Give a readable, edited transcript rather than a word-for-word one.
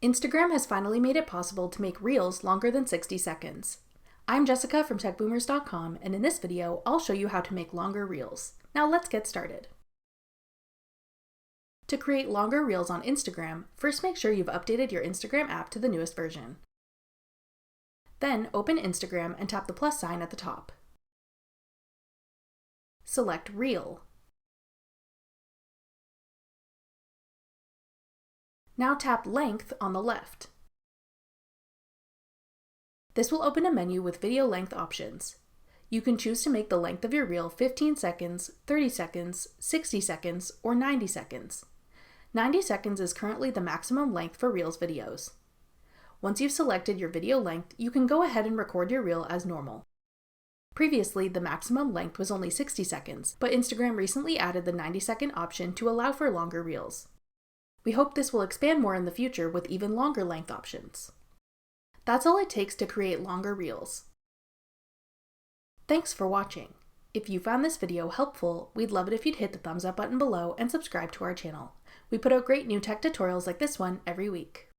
Instagram has finally made it possible to make Reels longer than 60 seconds. I'm Jessica from techboomers.com, and in this video, I'll show you how to make longer Reels. Now let's get started. To create longer Reels on Instagram, first make sure you've updated your Instagram app to the newest version. Then open Instagram and tap the plus sign at the top. Select Reel. Now tap Length on the left. This will open a menu with video length options. You can choose to make the length of your reel 15 seconds, 30 seconds, 60 seconds, or 90 seconds. 90 seconds is currently the maximum length for Reels videos. Once you've selected your video length, you can go ahead and record your reel as normal. Previously, the maximum length was only 60 seconds, but Instagram recently added the 90-second option to allow for longer reels. We hope this will expand more in the future with even longer length options. That's all it takes to create longer reels. Thanks for watching. If you found this video helpful, we'd love it if you'd hit the thumbs up button below and subscribe to our channel. We put out great new tech tutorials like this one every week.